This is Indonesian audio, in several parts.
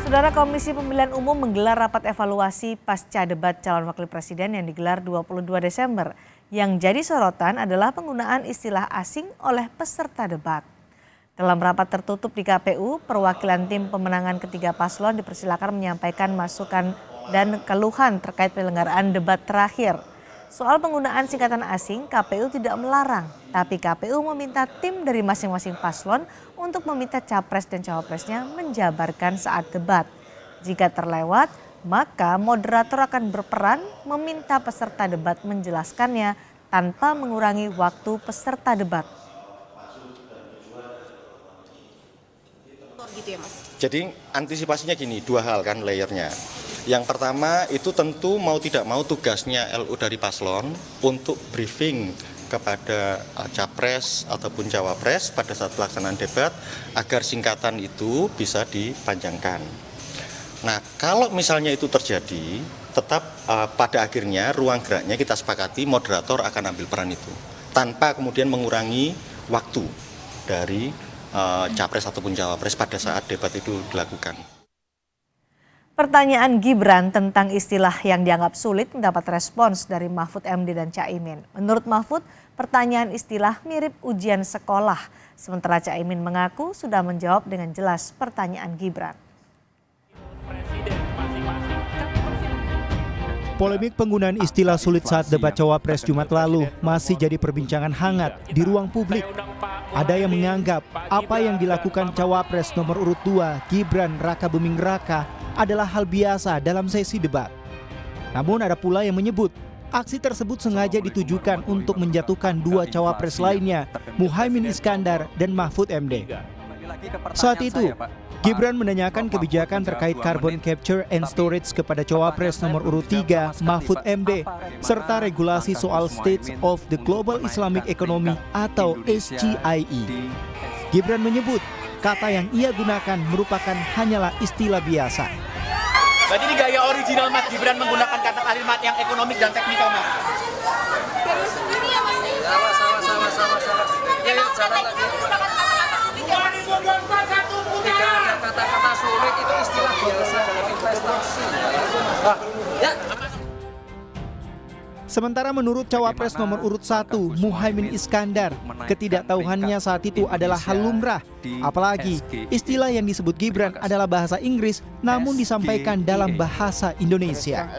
Saudara Komisi Pemilihan Umum menggelar rapat evaluasi pasca debat calon wakil presiden yang digelar 22 Desember. Yang jadi sorotan adalah penggunaan istilah asing oleh peserta debat. Dalam rapat tertutup di KPU, perwakilan tim pemenangan ketiga paslon dipersilakan menyampaikan masukan dan keluhan terkait penyelenggaraan debat terakhir. Soal penggunaan singkatan asing, KPU tidak melarang, tapi KPU meminta tim dari masing-masing paslon untuk meminta capres dan cawapresnya menjabarkan saat debat. Jika terlewat, maka moderator akan berperan meminta peserta debat menjelaskannya tanpa mengurangi waktu peserta debat. Jadi antisipasinya gini, dua hal kan layernya. Yang pertama itu tentu mau tidak mau tugasnya LU dari paslon untuk briefing kepada capres ataupun cawapres pada saat pelaksanaan debat agar singkatan itu bisa dipanjangkan. Nah, kalau misalnya itu terjadi, tetap pada akhirnya ruang geraknya kita sepakati moderator akan ambil peran itu tanpa kemudian mengurangi waktu dari capres ataupun cawapres pada saat debat itu dilakukan. Pertanyaan Gibran tentang istilah yang dianggap sulit mendapat respons dari Mahfud MD dan Caimin. Menurut Mahfud, pertanyaan istilah mirip ujian sekolah. Sementara Caimin mengaku sudah menjawab dengan jelas pertanyaan Gibran. Polemik penggunaan istilah sulit saat debat cawapres Jumat lalu masih jadi perbincangan hangat di ruang publik. Ada yang menganggap apa yang dilakukan cawapres nomor urut 2 Gibran Raka Buming Raka adalah hal biasa dalam sesi debat. Namun ada pula yang menyebut aksi tersebut sengaja ditujukan untuk menjatuhkan dua cawapres lainnya, Muhaimin Iskandar dan Mahfud MD. Saat itu, Gibran menanyakan kebijakan terkait carbon capture and storage kepada cawapres nomor urut 3 Mahfud MD serta regulasi soal State of the Global Islamic Economy atau SGIE. Gibran menyebut kata yang ia gunakan merupakan hanyalah istilah biasa. Berarti ini gaya original Mas Gibran menggunakan kata kalimat yang ekonomik dan teknikal, Mas. Dari sendiri ya, Mas. Sama. Ya, jalan lagi. Tidak ada kata-kata sulit, itu istilah biasa dalam investasi. Ya. Sementara menurut cawapres nomor urut 1 Muhaimin Iskandar, ketidaktahuannya saat itu adalah hal lumrah. Apalagi istilah yang disebut Gibran adalah bahasa Inggris namun disampaikan dalam bahasa Indonesia.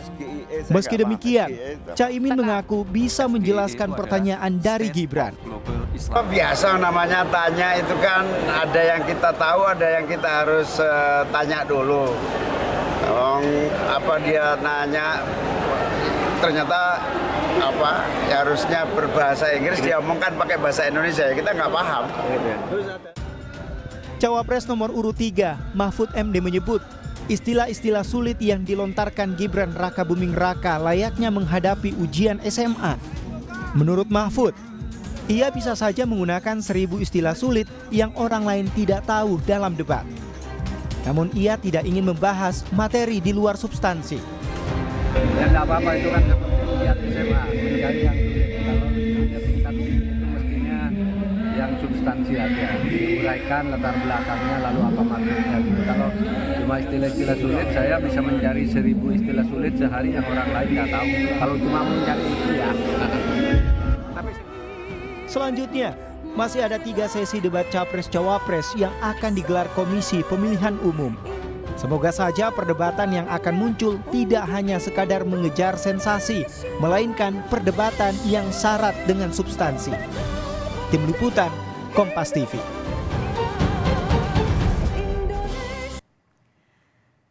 Meski demikian, Caimin mengaku bisa menjelaskan pertanyaan dari Gibran. Biasa namanya tanya itu kan ada yang kita tahu, ada yang kita harus tanya dulu. Apa dia nanya ternyata ya harusnya berbahasa Inggris, dia omongkan pakai bahasa Indonesia, kita nggak paham. Cawapres nomor urut 3 Mahfud MD menyebut istilah-istilah sulit yang dilontarkan Gibran Raka Buming Raka layaknya menghadapi ujian SMA. Menurut Mahfud, ia bisa saja menggunakan 1000 istilah sulit yang orang lain tidak tahu dalam debat. Namun ia tidak ingin membahas materi di luar substansi. Ya nggak apa-apa, itu kan lihat SMA, mencari yang kalau hanya tingkat itu mestinya yang substansi aja, diuraikan latar belakangnya lalu apa maksudnya gitu. Kalau cuma istilah-istilah sulit, saya bisa mencari 1000 istilah sulit sehari yang orang lain nggak tahu. Kalau cuma mencari itu ya. Selanjutnya, masih ada 3 sesi debat Capres-Cawapres yang akan digelar Komisi Pemilihan Umum. Semoga saja perdebatan yang akan muncul tidak hanya sekadar mengejar sensasi, melainkan perdebatan yang syarat dengan substansi. Tim Liputan, Kompas TV.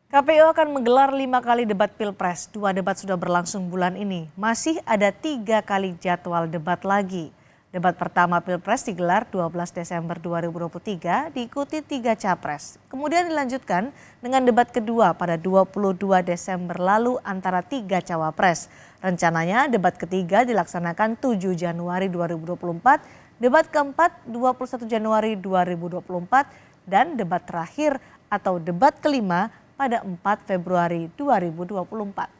KPU akan menggelar 5 kali debat Pilpres. 2 debat sudah berlangsung bulan ini. Masih ada 3 kali jadwal debat lagi. Debat pertama Pilpres digelar 12 Desember 2023 diikuti 3 capres. Kemudian dilanjutkan dengan debat kedua pada 22 Desember lalu antara 3 cawapres. Rencananya debat ketiga dilaksanakan 7 Januari 2024, debat keempat 21 Januari 2024, dan debat terakhir atau debat kelima pada 4 Februari 2024.